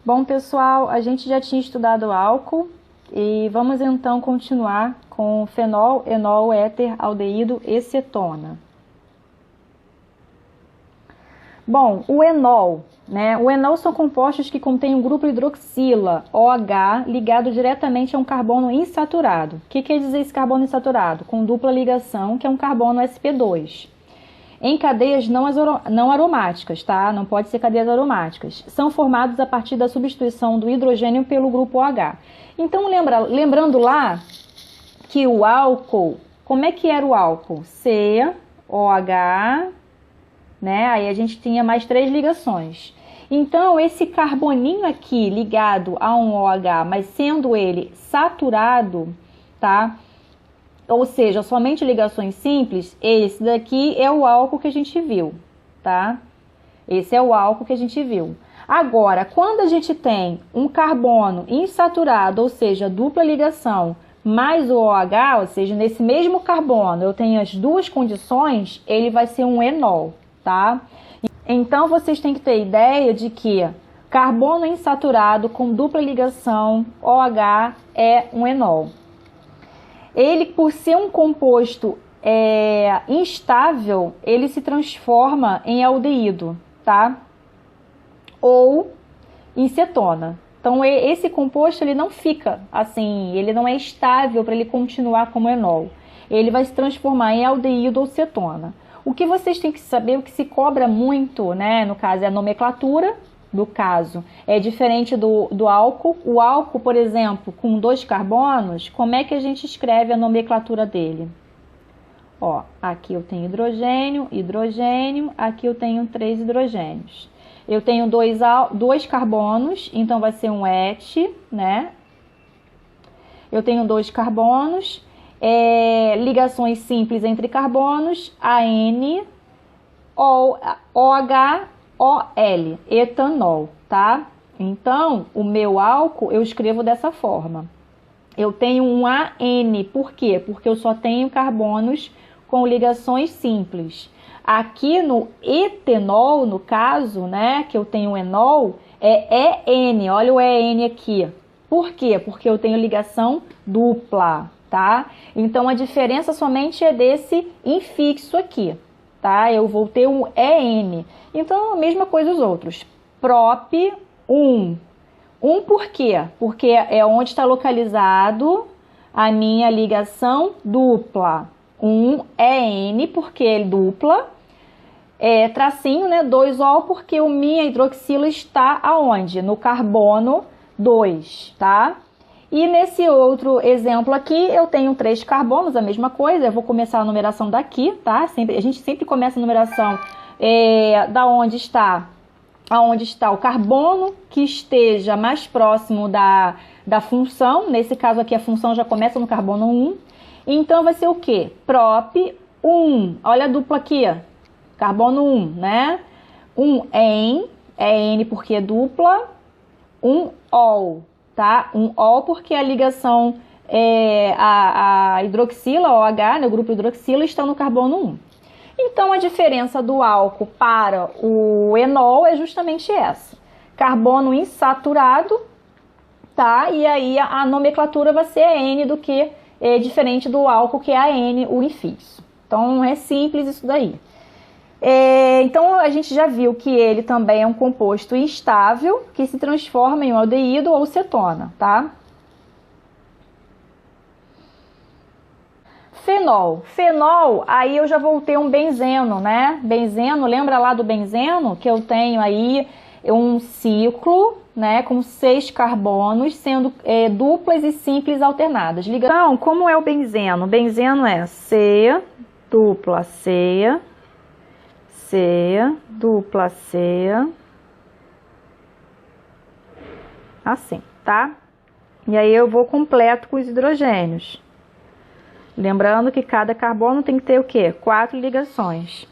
Bom, pessoal, a gente já tinha estudado álcool e vamos então continuar com fenol, enol, éter, aldeído e cetona. Bom, o enol, né? O enol são compostos que contêm um grupo hidroxila, OH, ligado diretamente a um carbono insaturado. O que quer dizer esse carbono insaturado? Com dupla ligação, que é um carbono sp2. Em cadeias não aromáticas, tá? Não pode ser cadeias aromáticas. São formados a partir da substituição do hidrogênio pelo grupo OH. Então, lembrando lá que o álcool, como é que era o álcool? COH, né? Aí a gente tinha mais 3 ligações. Então, esse carboninho aqui ligado a um OH, mas sendo ele saturado, tá? Ou seja, somente ligações simples, esse daqui é o álcool que a gente viu, tá? Esse é o álcool que a gente viu. Agora, quando a gente tem um carbono insaturado, ou seja, dupla ligação, mais o OH, ou seja, nesse mesmo carbono eu tenho as duas condições, ele vai ser um enol, tá? Então, vocês têm que ter ideia de que carbono insaturado com dupla ligação, OH, é um enol. Ele, por ser um composto instável, ele se transforma em aldeído, tá? Ou em cetona. Então, esse composto ele não fica assim, ele não é estável para ele continuar como enol. Ele vai se transformar em aldeído ou cetona. O que vocês têm que saber, o que se cobra muito, né, no caso, é a nomenclatura do caso. É diferente do álcool. O álcool, por exemplo, com 2 carbonos, como é que a gente escreve a nomenclatura dele? Ó, aqui eu tenho hidrogênio, hidrogênio, aqui eu tenho 3 hidrogênios. Eu tenho 2 carbonos, então vai ser um et, né? Eu tenho 2 carbonos, ligações simples entre carbonos, AN, OH, OL, etanol, tá? Então, o meu álcool eu escrevo dessa forma. Eu tenho um AN, por quê? Porque eu só tenho carbonos com ligações simples. Aqui no etanol, no caso, né, que eu tenho enol, é EN, olha o EN aqui. Por quê? Porque eu tenho ligação dupla, tá? Então, a diferença somente é desse infixo aqui, tá? Eu vou ter um EN. Então, a mesma coisa os outros. Prop 1. 1 por quê? Porque é onde está localizado a minha ligação dupla. 1 EN, porque é dupla. Tracinho, né? 2-ol, porque o minha hidroxila está aonde? No carbono 2, tá? E nesse outro exemplo aqui, eu tenho 3 carbonos, a mesma coisa. Eu vou começar a numeração daqui, tá? A gente sempre começa a numeração da onde está o carbono que esteja mais próximo da função. Nesse caso aqui, a função já começa no carbono 1. Então, vai ser o quê? Prop 1. Olha a dupla aqui, ó. Carbono 1, né? 1 EN porque é dupla. 1 ol, tá? 1 ol porque a ligação, a hidroxila, OH, né? O grupo hidroxila, está no carbono 1. Então, a diferença do álcool para o enol é justamente essa. Carbono insaturado, tá? E aí a nomenclatura vai ser N do que diferente do álcool, que é AN, o infixo. Então, é simples isso daí. Então, a gente já viu que ele também é um composto instável, que se transforma em um aldeído ou cetona, tá? Fenol. Fenol, aí eu já vou ter um benzeno, né? Benzeno, lembra lá do benzeno? Que eu tenho aí um ciclo, né? Com 6 carbonos, sendo duplas e simples alternadas. Então, como é o benzeno? O benzeno é C, dupla C, C, dupla C, assim, tá? E aí eu vou completo com os hidrogênios. Lembrando que cada carbono tem que ter o quê? 4 ligações.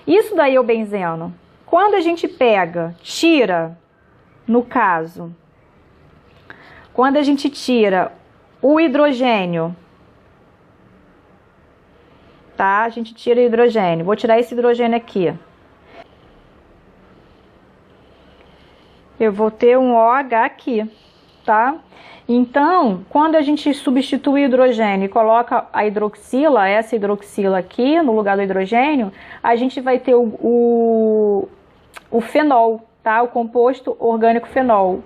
Isso daí é o benzeno. Quando a gente tira, no caso, quando a gente tira o hidrogênio, tá? A gente tira o hidrogênio. Vou tirar esse hidrogênio aqui. eu vou ter um OH aqui, tá? Então, quando a gente substitui o hidrogênio e coloca a hidroxila, essa hidroxila aqui, no lugar do hidrogênio, a gente vai ter o fenol, tá? O composto orgânico fenol,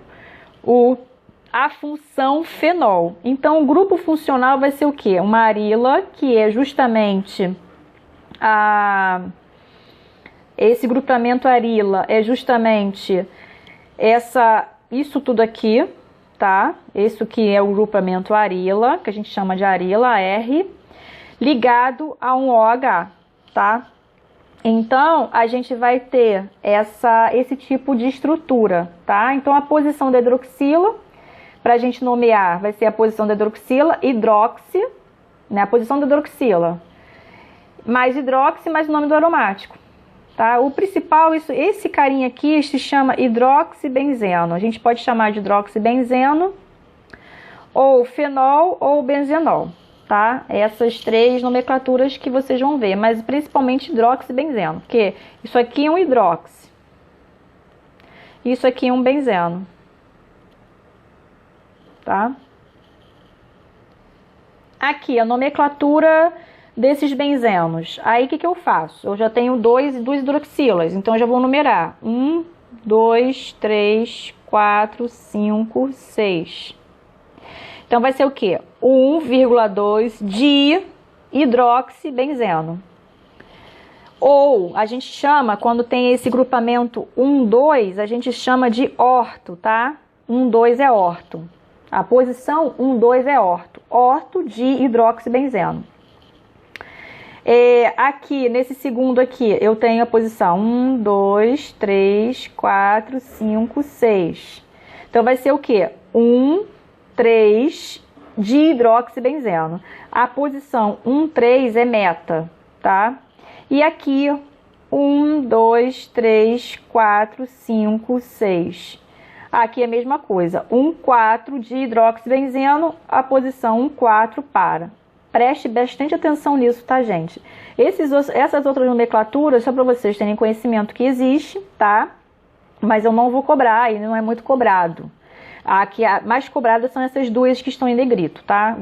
a função fenol. Então, o grupo funcional vai ser o quê? Uma arila, que é justamente esse grupamento arila é justamente isso tudo aqui, tá? Isso que é o grupamento arila, que a gente chama de arila, R, ligado a um OH, tá? Então, a gente vai ter esse tipo de estrutura, tá? Então, a posição da hidroxila, para a gente nomear, vai ser a posição da hidroxila, hidroxi, né? A posição da hidroxila, mais hidroxi, mais o nome do aromático, tá? O principal, esse carinha aqui se chama hidroxibenzeno. A gente pode chamar de hidroxibenzeno, ou fenol, ou benzenol, tá? Essas três nomenclaturas que vocês vão ver, mas principalmente hidroxibenzeno, porque isso aqui é um hidroxi, isso aqui é um benzeno, tá? Aqui a nomenclatura desses benzenos. Aí o que eu faço? Eu já tenho duas hidroxilas, então eu já vou numerar 1, 2, 3, 4, 5, 6. Então vai ser o quê? 1,2 de hidroxibenzeno. Ou a gente chama, quando tem esse grupamento 1, 2, a gente chama de orto, tá? 1, 2 é orto. A posição 1, 2 é orto. Orto de hidroxibenzeno. Aqui, nesse segundo aqui, eu tenho a posição 1, 2, 3, 4, 5, 6. Então, vai ser o quê? 1, 3 de hidroxibenzeno. A posição 1, 3 é meta, tá? E aqui, 1, 2, 3, 4, 5, 6. Aqui é a mesma coisa. 1, 4 de hidroxibenzeno, a posição 1, 4 para. Preste bastante atenção nisso, tá, gente? Essas outras nomenclaturas, só para vocês terem conhecimento que existe, tá? Mas eu não vou cobrar, e não é muito cobrado. Aqui, a mais cobrada são essas duas que estão em negrito, tá? O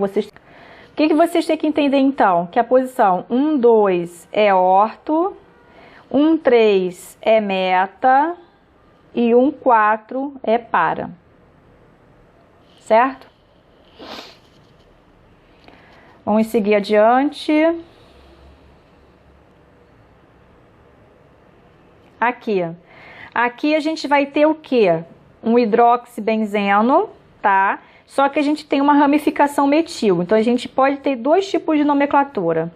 que vocês têm que entender, então? Que a posição 1, 2 é orto, 1, 3 é meta e 1, 4 é para. Certo? Vamos seguir adiante. Aqui a gente vai ter o quê? Um hidroxibenzeno, tá? Só que a gente tem uma ramificação metil. Então, a gente pode ter dois tipos de nomenclatura.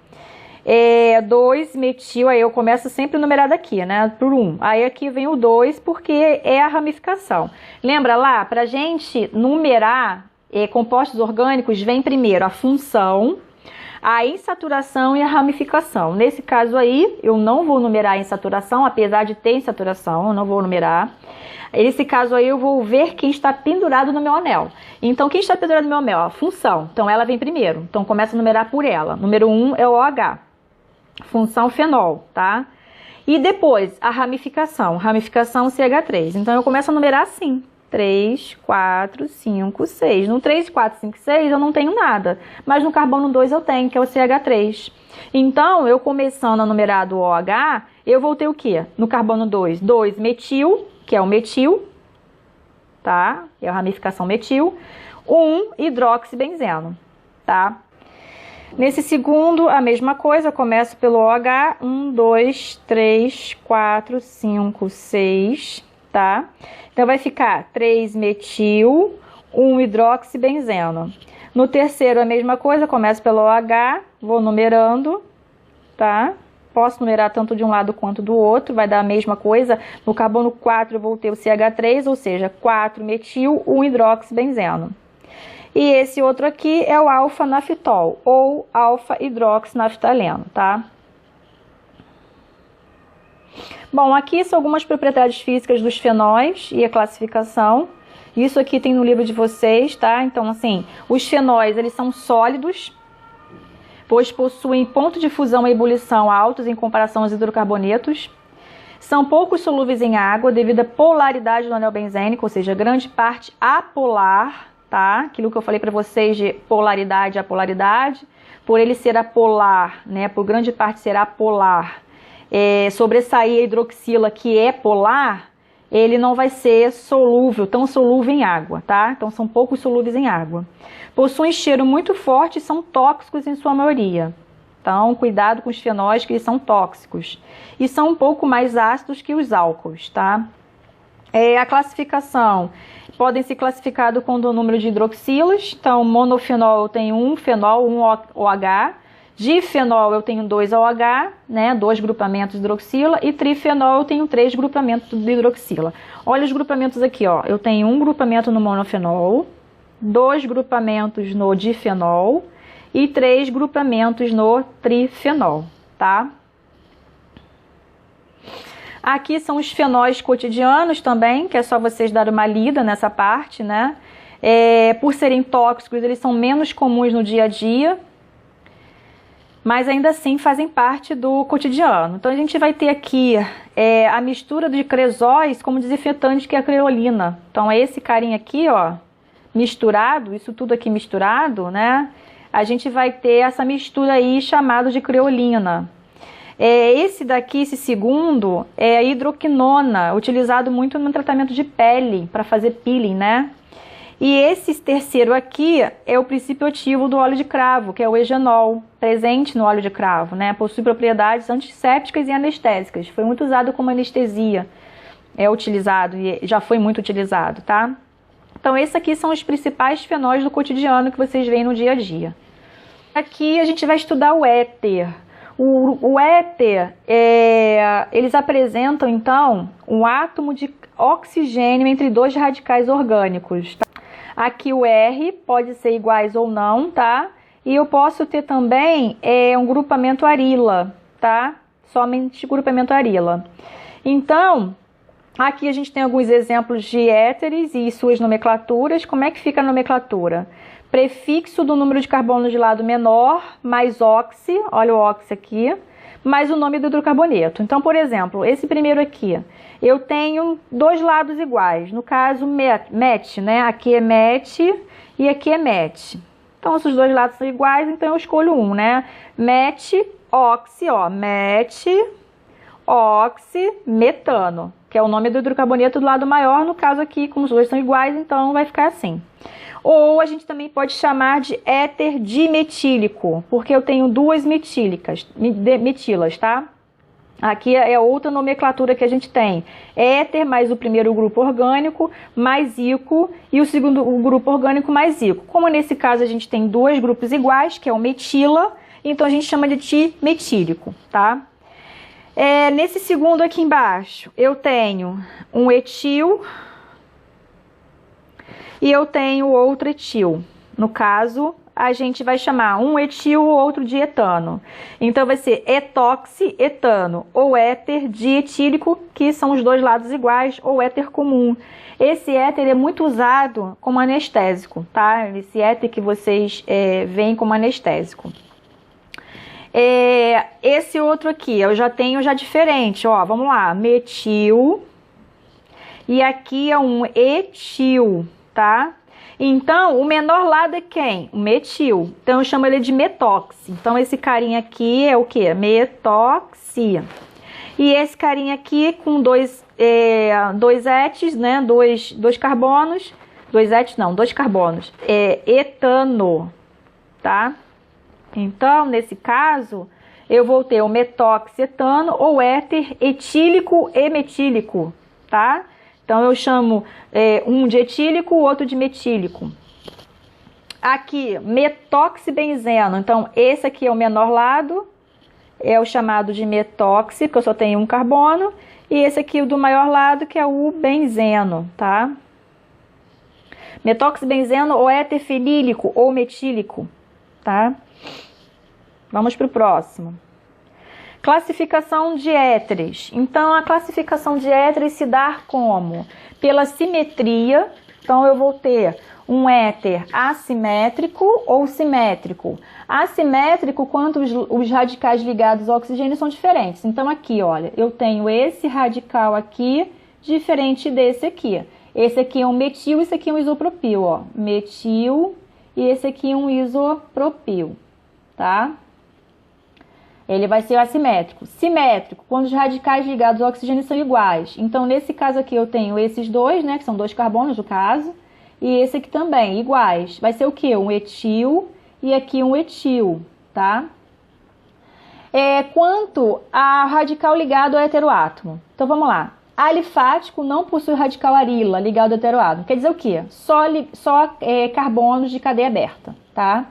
2-metil, aí eu começo sempre numerado aqui, né? Por 1. Aí aqui vem o 2, porque é a ramificação. Lembra lá? Pra gente numerar compostos orgânicos, vem primeiro a função, a insaturação e a ramificação. Nesse caso aí, eu não vou numerar a insaturação, apesar de ter insaturação, eu não vou numerar. Nesse caso aí, eu vou ver quem está pendurado no meu anel. Então, quem está pendurado no meu anel? A função. Então, ela vem primeiro. Então, começa a numerar por ela. Número 1 é o OH. Função fenol, tá? E depois, a ramificação. Ramificação CH3. Então, eu começo a numerar assim. 3, 4, 5, 6. No 3, 4, 5, 6 eu não tenho nada. Mas no carbono 2 eu tenho, que é o CH3. Então, eu começando a numerar do OH, eu vou ter o quê? No carbono 2, 2-metil, que é o metil, tá? É a ramificação metil. 1 hidroxibenzeno, tá? Nesse segundo, a mesma coisa, eu começo pelo OH. 1, 2, 3, 4, 5, 6, tá? Então, vai ficar 3-metil, 1 hidroxibenzeno. No terceiro, a mesma coisa, começo pelo OH, vou numerando, tá? Posso numerar tanto de um lado quanto do outro, vai dar a mesma coisa. No carbono 4, eu vou ter o CH3, ou seja, 4-metil, 1 hidroxibenzeno. E esse outro aqui é o alfa-naftol, ou alfa-hidroxinaftaleno, tá? Bom, aqui são algumas propriedades físicas dos fenóis e a classificação. Isso aqui tem no livro de vocês, tá? Então, assim, os fenóis, eles são sólidos, pois possuem ponto de fusão e ebulição altos em comparação aos hidrocarbonetos. São poucos solúveis em água devido à polaridade do anel benzênico, ou seja, grande parte apolar, tá? Aquilo que eu falei para vocês de polaridade e apolaridade, por ele ser apolar, né? Por grande parte ser apolar, sobressair a hidroxila, que é polar, ele não vai ser solúvel, tão solúvel em água, tá? Então são poucos solúveis em água. Possuem cheiro muito forte e são tóxicos em sua maioria. Então, cuidado com os fenóis, que eles são tóxicos. E são um pouco mais ácidos que os álcools, tá? A classificação, podem ser classificados com o número de hidroxilas. Então, monofenol eu tenho um fenol, um OH. Difenol eu tenho 2 OH, né, 2 grupamentos de hidroxila. E trifenol eu tenho 3 grupamentos de hidroxila. Olha os grupamentos aqui, ó. Eu tenho um grupamento no monofenol, 2 grupamentos no difenol e 3 grupamentos no trifenol, tá? Aqui são os fenóis cotidianos também, que é só vocês darem uma lida nessa parte, né? Por serem tóxicos, eles são menos comuns no dia a dia, mas ainda assim fazem parte do cotidiano. Então a gente vai ter aqui a mistura de cresóis como desinfetante, que é a creolina. Então é esse carinha aqui, ó, misturado, isso tudo aqui misturado, né? A gente vai ter essa mistura aí chamada de creolina. Esse daqui, esse segundo, é a hidroquinona, utilizado muito no tratamento de pele, para fazer peeling, né? E esse terceiro aqui é o princípio ativo do óleo de cravo, que é o eugenol, presente no óleo de cravo, né? Possui propriedades antissépticas e anestésicas. Foi muito usado como anestesia, utilizado e já foi muito utilizado, tá? Então, esses aqui são os principais fenóis do cotidiano que vocês veem no dia a dia. Aqui a gente vai estudar o éter. O éter, eles apresentam, então, um átomo de oxigênio entre 2 radicais orgânicos. Tá? Aqui o R pode ser iguais ou não, tá? E eu posso ter também um grupamento arila, tá? Somente grupamento arila. Então, aqui a gente tem alguns exemplos de éteres e suas nomenclaturas. Como é que fica a nomenclatura? Prefixo do número de carbono de lado menor, mais oxi, olha o oxi aqui, mais o nome do hidrocarboneto. Então, por exemplo, esse primeiro aqui, eu tenho 2 lados iguais, no caso met, né? Aqui é met e aqui é met. Então, se os 2 lados são iguais, então eu escolho um, né? Met, oxi, ó, met, oxi, metano, que é o nome do hidrocarboneto do lado maior. No caso aqui, como os dois são iguais, então vai ficar assim. Ou a gente também pode chamar de éter dimetílico, porque eu tenho 2 metilas, tá? Aqui é outra nomenclatura que a gente tem. Éter mais o primeiro grupo orgânico, mais ico, e o segundo grupo orgânico mais ico. Como nesse caso a gente tem 2 grupos iguais, que é o metila, então a gente chama de dimetílico, tá? Nesse segundo aqui embaixo, eu tenho um etil e eu tenho outro etil. No caso, a gente vai chamar um etil ou outro de etano. Então vai ser etoxi-etano ou éter dietílico, que são os 2 lados iguais, ou éter comum. Esse éter é muito usado como anestésico, tá? Esse éter que vocês veem como anestésico. Esse outro aqui, eu já tenho diferente, ó, vamos lá, metil, e aqui é um etil, tá? Então, o menor lado é quem? O metil. Então, eu chamo ele de metoxi. Então, esse carinha aqui é o quê? Metoxi. E esse carinha aqui com 2 étis, né? 2 carbonos. 2 étis não, 2 carbonos. Etano, tá? Então, nesse caso, eu vou ter o metoxetano ou éter etílico e metílico, tá? Então, eu chamo um de etílico, o outro de metílico. Aqui, metoxibenzeno. Então, esse aqui é o menor lado, é o chamado de metoxi, porque eu só tenho um carbono. E esse aqui, o do maior lado, que é o benzeno, tá? Metoxibenzeno ou éter fenílico ou metílico, tá? Vamos para o próximo. Classificação de éteres. Então, a classificação de éteres se dá como? Pela simetria, Então, eu vou ter um éter assimétrico ou simétrico. Assimétrico quando os radicais ligados ao oxigênio são diferentes. Então, aqui, olha, eu tenho esse radical aqui, diferente desse aqui. Esse aqui é um metil, esse aqui é um isopropil, ó. Metil e esse aqui é um isopropil, tá? Ele vai ser assimétrico. Simétrico, quando os radicais ligados ao oxigênio são iguais. Então, nesse caso aqui, eu tenho esses dois, né, que são 2 carbonos, no caso, e esse aqui também, iguais. Vai ser o quê? Um etil e aqui um etil, tá? Quanto a radical ligado ao heteroátomo. Então, vamos lá. Alifático não possui radical arila ligado ao heteroátomo. Quer dizer o quê? Só carbonos de cadeia aberta, tá?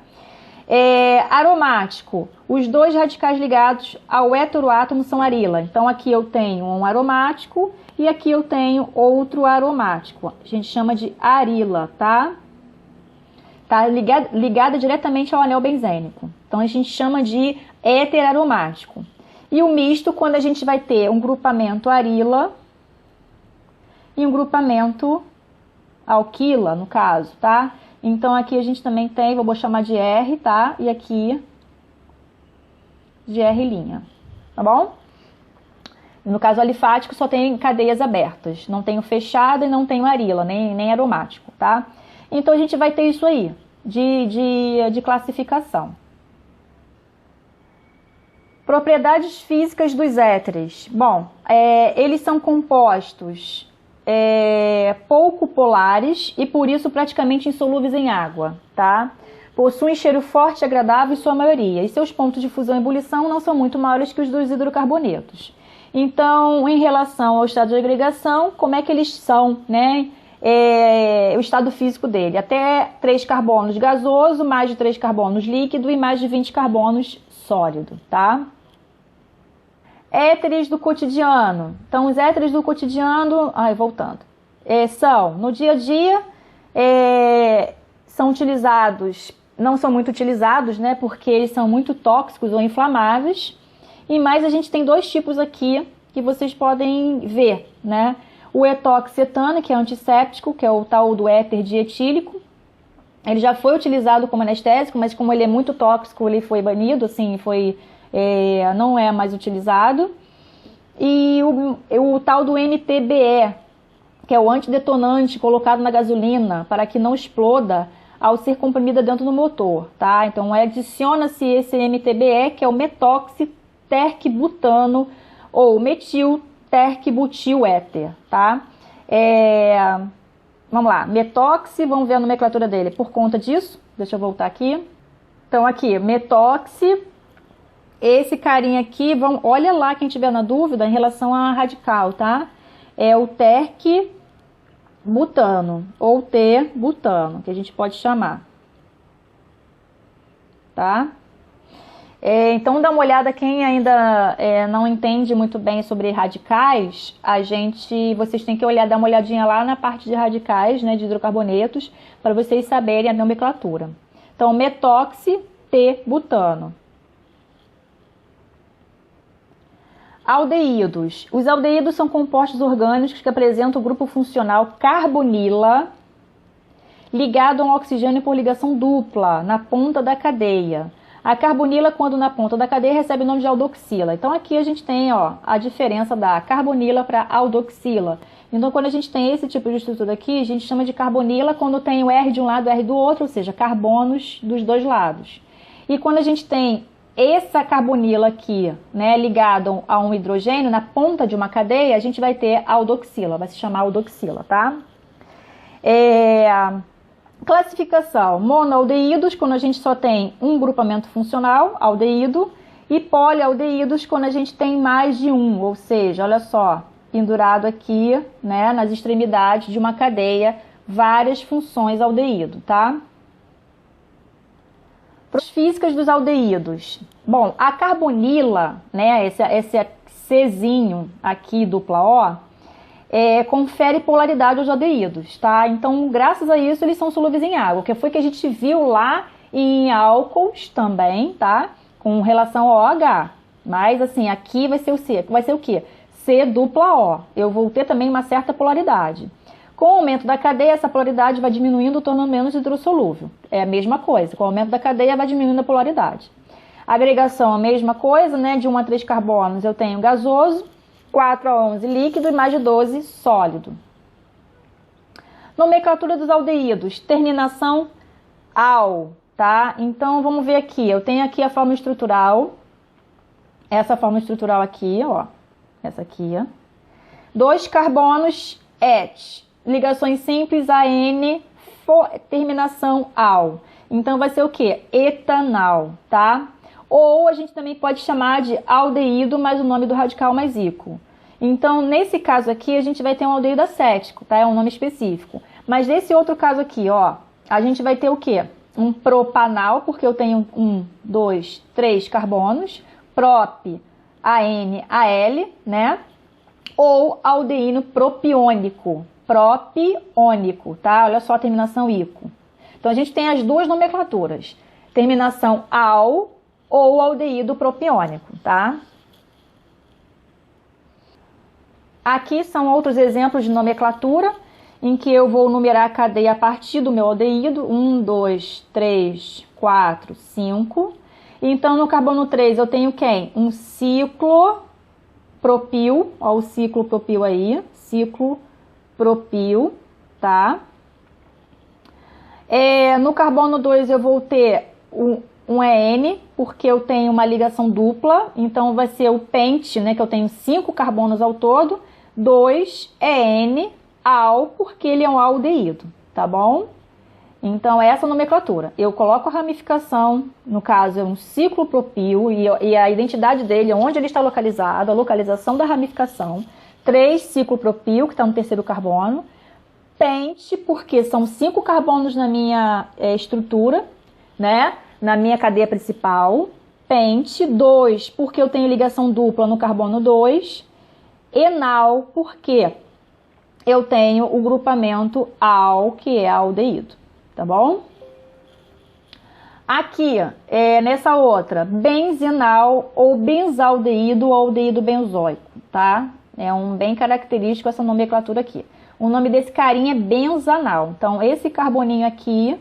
Aromático, os dois radicais ligados ao heteroátomo são arila. Então, aqui eu tenho um aromático e aqui eu tenho outro aromático. A gente chama de arila, tá? Tá ligada diretamente ao anel benzênico. Então, a gente chama de éter aromático. E o misto, quando a gente vai ter um grupamento arila e um grupamento alquila, no caso, tá? Então, aqui a gente também tem, vou chamar de R, tá? E aqui de R', tá bom? No caso alifático, só tem cadeias abertas. Não tenho fechada e não tenho arila, nem aromático, tá? Então, a gente vai ter isso aí, de classificação. Propriedades físicas dos éteres. Bom, eles são compostos pouco polares e por isso praticamente insolúveis em água, tá? Possuem cheiro forte e agradável em sua maioria, e seus pontos de fusão e ebulição não são muito maiores que os dos hidrocarbonetos. Então, em relação ao estado de agregação, como é que eles são, né? O estado físico dele, até 3 carbonos gasoso, mais de 3 carbonos líquido e mais de 20 carbonos sólido, tá? Éteres do cotidiano. Então, os éteres do cotidiano, voltando, são, no dia a dia, são utilizados, não são muito utilizados, né, porque eles são muito tóxicos ou inflamáveis, e mais a gente tem 2 tipos aqui que vocês podem ver, né, o etoxetano, que é antisséptico, que é o tal do éter dietílico. Ele já foi utilizado como anestésico, mas como ele é muito tóxico, ele foi banido, assim, não é mais utilizado. E o tal do MTBE, que é o antidetonante colocado na gasolina para que não exploda ao ser comprimida dentro do motor, tá? Então adiciona-se esse MTBE, que é o metoxiterquibutano ou metilterquibutil-éter, tá? Vamos lá, metoxi, vamos ver a nomenclatura dele por conta disso. Deixa eu voltar aqui. Então aqui, metoxi. Esse carinha aqui, olha lá quem tiver na dúvida em relação a radical, tá? É o terquibutano, ou T-butano, que a gente pode chamar. Tá? Então, dá uma olhada, quem ainda não entende muito bem sobre radicais, vocês têm que dar uma olhadinha lá na parte de radicais, né, de hidrocarbonetos, para vocês saberem a nomenclatura. Então, metoxi, T-butano. Aldeídos. Os aldeídos são compostos orgânicos que apresentam o grupo funcional carbonila ligado a um oxigênio por ligação dupla na ponta da cadeia. A carbonila, quando na ponta da cadeia, recebe o nome de aldoxila. Então aqui a gente tem a diferença da carbonila para aldoxila. Então quando a gente tem esse tipo de estrutura aqui, a gente chama de carbonila quando tem o R de um lado e o R do outro, ou seja, carbonos dos dois lados. E quando a gente tem essa carbonila aqui, né, ligado a um hidrogênio, na ponta de uma cadeia, a gente vai ter aldoxila, vai se chamar aldoxila, tá? Classificação, monoaldeídos, quando a gente só tem um grupamento funcional, aldeído, e polialdeídos, quando a gente tem mais de um, ou seja, olha só, pendurado aqui, né, nas extremidades de uma cadeia, várias funções aldeído, tá? Físicas dos aldeídos. Bom, a carbonila, né, esse Czinho aqui, dupla O, confere polaridade aos aldeídos, tá? Então, graças a isso, eles são solúveis em água, que foi que a gente viu lá em álcools também, tá? Com relação ao OH. Mas, assim, aqui vai ser o C. Vai ser o quê? C dupla O. Eu vou ter também uma certa polaridade. Com o aumento da cadeia, essa polaridade vai diminuindo, tornando menos hidrossolúvel. É a mesma coisa, com o aumento da cadeia vai diminuindo a polaridade. Agregação, a mesma coisa, né? De 1 a 3 carbonos eu tenho gasoso, 4 a 11 líquido e mais de 12 sólido. Nomenclatura dos aldeídos, terminação al, tá? Então vamos ver aqui, eu tenho aqui a forma estrutural, essa forma estrutural aqui, ó, essa aqui, ó. 2 carbonos et, ligações simples AN, terminação al. Então vai ser o que? Etanal, tá? Ou a gente também pode chamar de aldeído, mas o nome do radical mais ico. Então, nesse caso aqui, a gente vai ter um aldeído acético, tá? É um nome específico. Mas nesse outro caso aqui, ó, a gente vai ter o quê? Um propanal, porque eu tenho 1, 2, 3 carbonos, prop, AN, AL, né? Ou aldeído propiônico, propiônico, tá? Olha só a terminação ico. Então, a gente tem as duas nomenclaturas, terminação al ou aldeído propiônico, tá? Aqui são outros exemplos de nomenclatura, em que eu vou numerar a cadeia a partir do meu aldeído, 1, 2, 3, 4, 5. Então, no carbono 3 eu tenho quem? Um ciclo propil, ó, o ciclo propil aí, ciclo propil, tá? No carbono 2 eu vou ter um EN, porque eu tenho uma ligação dupla, então vai ser o pente, né, que eu tenho 5 carbonos ao todo, 2 EN al, porque ele é um aldeído, tá bom? Então, essa nomenclatura. Eu coloco a ramificação, no caso é um ciclo propil, e a identidade dele, onde ele está localizado, a localização da ramificação, 3 ciclo propil, que está no terceiro carbono, pente, porque são 5 carbonos na minha estrutura, né? Na minha cadeia principal, pente, 2, porque eu tenho ligação dupla no carbono 2, enal, porque eu tenho o grupamento al, que é aldeído, tá bom? Aqui, nessa outra, benzenal ou benzaldeído ou aldeído benzoico, tá? É bem característico essa nomenclatura aqui. O nome desse carinha é benzanal. Então, esse carboninho aqui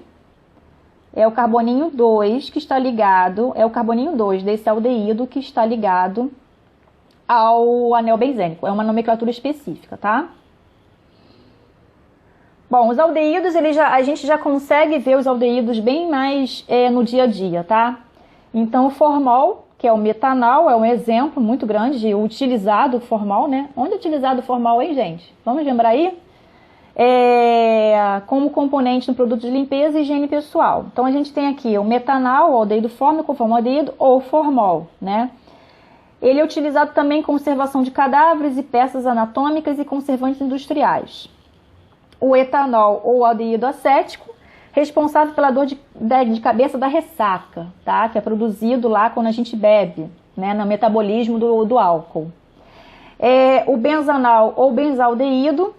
é o carboninho 2 que está ligado, é o carboninho 2 desse aldeído que está ligado ao anel benzênico. É uma nomenclatura específica, tá? Bom, os aldeídos, a gente já consegue ver os aldeídos bem mais no dia a dia, tá? Então, o formol, que é o metanal, é um exemplo muito grande de utilizado formol, né? Onde é utilizado o formol, hein, gente? Vamos lembrar aí? Como componente no produto de limpeza e higiene pessoal. Então, a gente tem aqui o metanal, o aldeído fórmico, formaldeído ou formol, né? Ele é utilizado também em conservação de cadáveres e peças anatômicas e conservantes industriais. O etanol ou aldeído acético, responsável pela dor de cabeça da ressaca, tá? Que é produzido lá quando a gente bebe, né? No metabolismo do álcool. O benzanal ou benzaldeído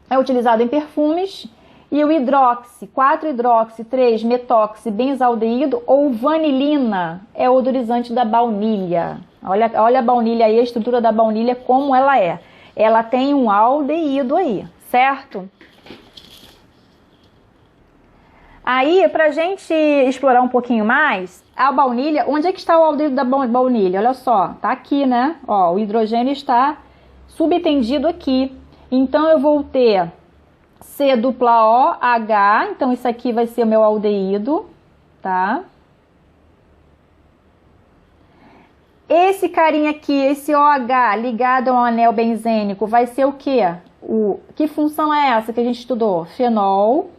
é utilizado em perfumes. E o hidroxi, 4-hidroxi, 3-metoxi, benzaldeído ou vanilina é o odorizante da baunilha. Olha a baunilha aí, a estrutura da baunilha como ela é. Ela tem um aldeído aí, certo? Aí, pra gente explorar um pouquinho mais, a baunilha, onde é que está o aldeído da baunilha? Olha só, tá aqui, né? Ó, o hidrogênio está subtendido aqui. Então, eu vou ter C-OH, então isso aqui vai ser o meu aldeído, tá? Esse carinha aqui, esse OH ligado ao anel benzênico, vai ser o quê? Que função é essa que a gente estudou? Fenol.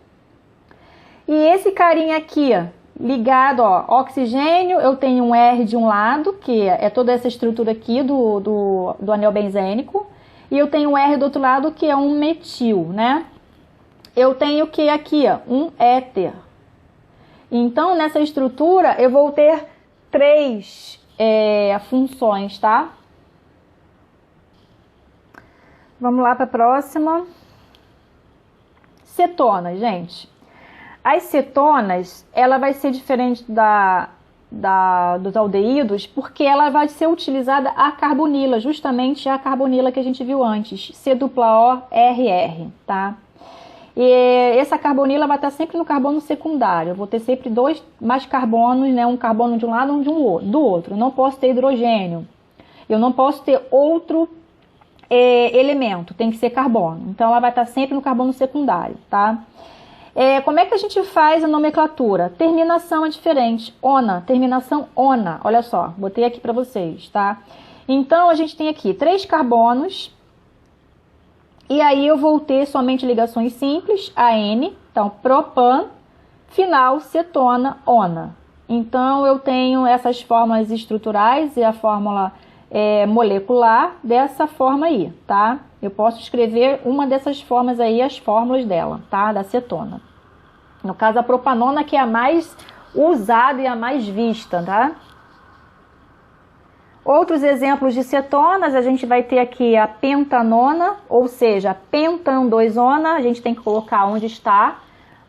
E esse carinha aqui, ligado, ó, oxigênio, eu tenho um R de um lado, que é toda essa estrutura aqui do anel benzênico, e eu tenho um R do outro lado, que é um metil, né? Eu tenho que aqui, ó, um éter. Então, nessa estrutura, eu vou ter 3 funções, tá? Vamos lá para a próxima. Cetonas, gente. As cetonas, ela vai ser diferente dos aldeídos, porque ela vai ser utilizada a carbonila, justamente a carbonila que a gente viu antes, C-O-R-R, tá? E essa carbonila vai estar sempre no carbono secundário. Eu vou ter sempre mais carbonos, né? Um carbono de um lado e um do outro. Eu não posso ter hidrogênio. Eu não posso ter outro elemento. Tem que ser carbono. Então, ela vai estar sempre no carbono secundário, tá? Como é que a gente faz a nomenclatura? Terminação é diferente. Ona, terminação ona. Olha só, botei aqui para vocês, tá? Então, a gente tem aqui 3 carbonos. E aí eu vou ter somente ligações simples, AN, então propan, final, cetona, ona. Então eu tenho essas fórmulas estruturais e a fórmula molecular dessa forma aí, tá? Eu posso escrever uma dessas formas aí, as fórmulas dela, tá? Da cetona. No caso a propanona, que é a mais usada e a mais vista, tá? Outros exemplos de cetonas, a gente vai ter aqui a pentanona, ou seja, pentan-2-ona, a gente tem que colocar onde está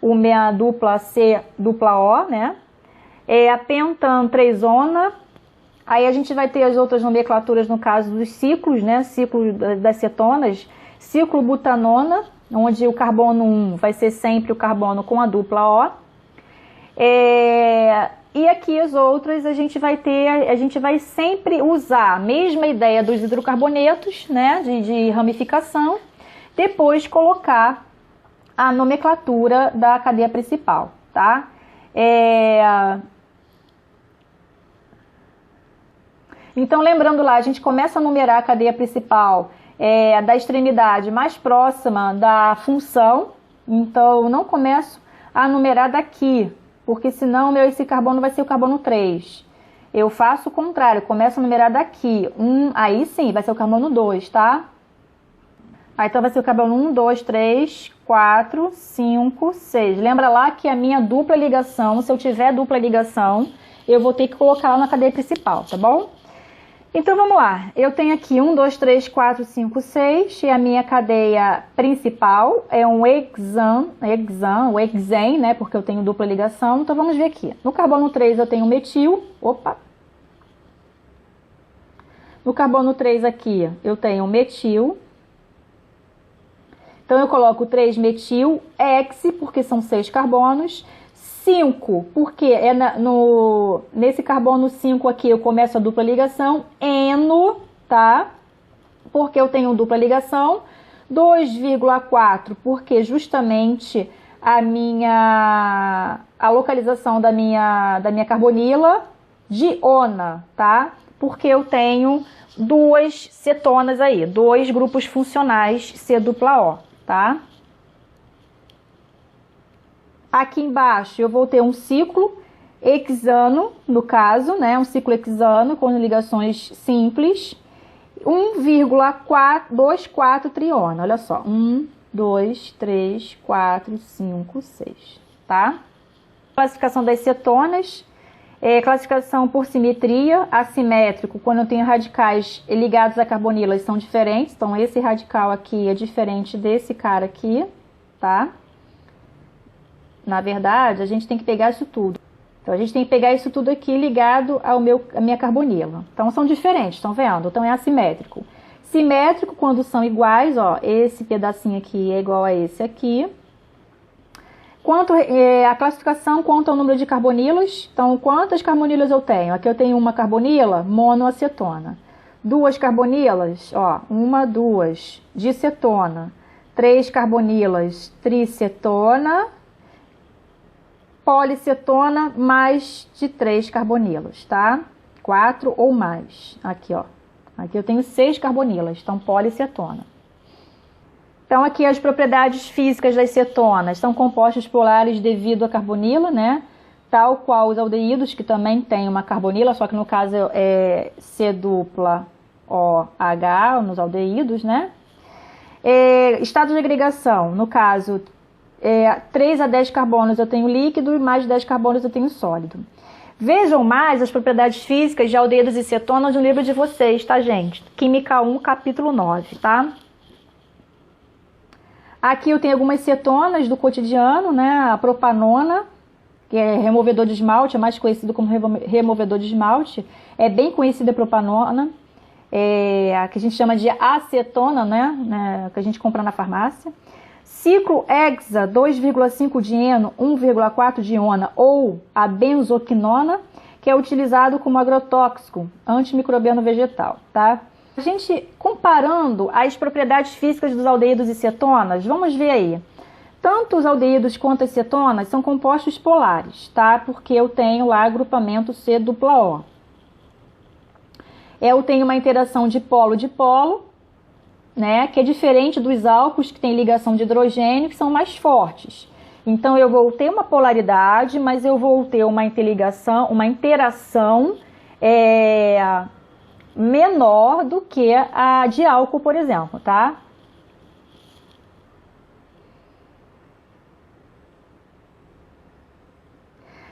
o meia dupla C dupla O, né? A pentan-3-ona, aí a gente vai ter as outras nomenclaturas no caso dos ciclos, né? Ciclo das cetonas, ciclobutanona, onde o carbono 1 vai ser sempre o carbono com a dupla O. E aqui as outras a gente vai sempre usar a mesma ideia dos hidrocarbonetos, né, de ramificação, depois colocar a nomenclatura da cadeia principal, tá? Então, lembrando lá, a gente começa a numerar a cadeia principal da extremidade mais próxima da função, então eu não começo a numerar daqui, porque senão esse carbono vai ser o carbono 3. Eu faço o contrário, começo a numerar daqui. Aí sim, vai ser o carbono 2, tá? Aí então vai ser o carbono 1, 2, 3, 4, 5, 6. Lembra lá que a minha dupla ligação, se eu tiver dupla ligação, eu vou ter que colocar lá na cadeia principal, tá bom? Então vamos lá, eu tenho aqui 1, 2, 3, 4, 5, 6, e a minha cadeia principal é um hexane, né, porque eu tenho dupla ligação, então vamos ver aqui. No carbono 3 eu tenho metil, no carbono 3 aqui eu tenho metil, então eu coloco 3-metil, hex, porque são 6 carbonos, 5, porque nesse carbono 5 aqui eu começo a dupla ligação, eno, tá? Porque eu tenho dupla ligação, 2,4, porque justamente a localização da minha carbonila, diona, tá? Porque eu tenho 2 cetonas aí, 2 grupos funcionais C dupla O, tá? Aqui embaixo eu vou ter um ciclo hexano, no caso, né? Um ciclo hexano com ligações simples. 1,24 triona. Olha só. 1, 2, 3, 4, 5, 6. Tá? Classificação das cetonas. Classificação por simetria. Assimétrico, quando eu tenho radicais ligados a carbonilas, são diferentes. Então, esse radical aqui é diferente desse cara aqui, tá? Na verdade, a gente tem que pegar isso tudo. Então, a gente tem que pegar isso tudo aqui ligado à minha carbonila. Então, são diferentes, estão vendo? Então, é assimétrico. Simétrico, quando são iguais, ó, esse pedacinho aqui é igual a esse aqui. A classificação quanto ao número de carbonilas. Então, quantas carbonilas eu tenho? Aqui eu tenho uma carbonila monoacetona. 2 carbonilas, ó, 1, 2, dicetona. 3 carbonilas tricetona. Policetona mais de 3 carbonilas, tá? 4 ou mais. Aqui, ó. Aqui eu tenho 6 carbonilas, então policetona. Então, aqui as propriedades físicas das cetonas são compostos polares devido à carbonila, né? Tal qual os aldeídos, que também tem uma carbonila, só que no caso é C dupla OH, nos aldeídos, né? Estado de agregação, no caso, 3 a 10 carbonos eu tenho líquido e mais de 10 carbonos eu tenho sólido. Vejam mais as propriedades físicas de aldeídos e cetonas no livro de vocês, tá, gente? Química 1, capítulo 9, tá? Aqui eu tenho algumas cetonas do cotidiano, né? A propanona, que é removedor de esmalte, é mais conhecido como removedor de esmalte. É bem conhecida a propanona, a que a gente chama de acetona, né? Que a gente compra na farmácia. ciclo hexa 2,5-dieno, 1,4-diona ou a benzoquinona, que é utilizado como agrotóxico antimicrobiano vegetal, tá? A gente comparando as propriedades físicas dos aldeídos e cetonas, vamos ver aí. Tanto os aldeídos quanto as cetonas são compostos polares, tá? Porque eu tenho lá agrupamento C-O. Eu tenho uma interação de polo, né? Que é diferente dos álcools que têm ligação de hidrogênio, que são mais fortes. Então eu vou ter uma polaridade, mas eu vou ter uma interligação, uma interação menor do que a de álcool, por exemplo, tá?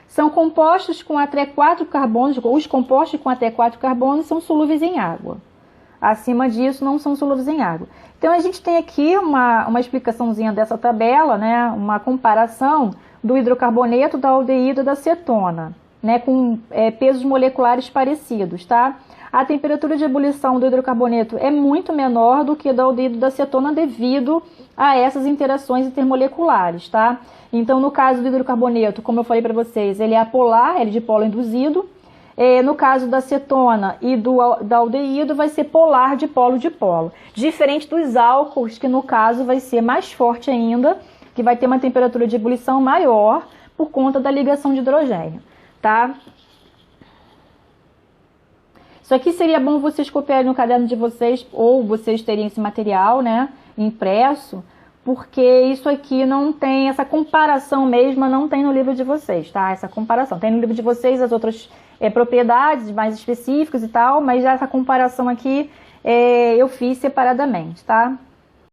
São compostos com até 4 carbonos, os compostos com até 4 carbonos são solúveis em água. Acima disso, não são solúveis em água. Então, a gente tem aqui uma explicaçãozinha dessa tabela, né? Uma comparação do hidrocarboneto, da aldeído e da cetona, né? Com pesos moleculares parecidos, tá? A temperatura de ebulição do hidrocarboneto é muito menor do que da aldeído e da cetona devido a essas interações intermoleculares, tá? Então, no caso do hidrocarboneto, como eu falei para vocês, ele é apolar, ele é de polo induzido. No caso da cetona e da aldeído, vai ser polar de polo. Diferente dos álcools, que no caso vai ser mais forte ainda, que vai ter uma temperatura de ebulição maior por conta da ligação de hidrogênio, tá? Isso aqui seria bom vocês copiarem no caderno de vocês, ou vocês terem esse material, né, impresso, porque isso aqui não tem, essa comparação mesma não tem no livro de vocês, tá? Essa comparação. Tem no livro de vocês as outras propriedades mais específicas e tal, mas essa comparação aqui eu fiz separadamente, tá?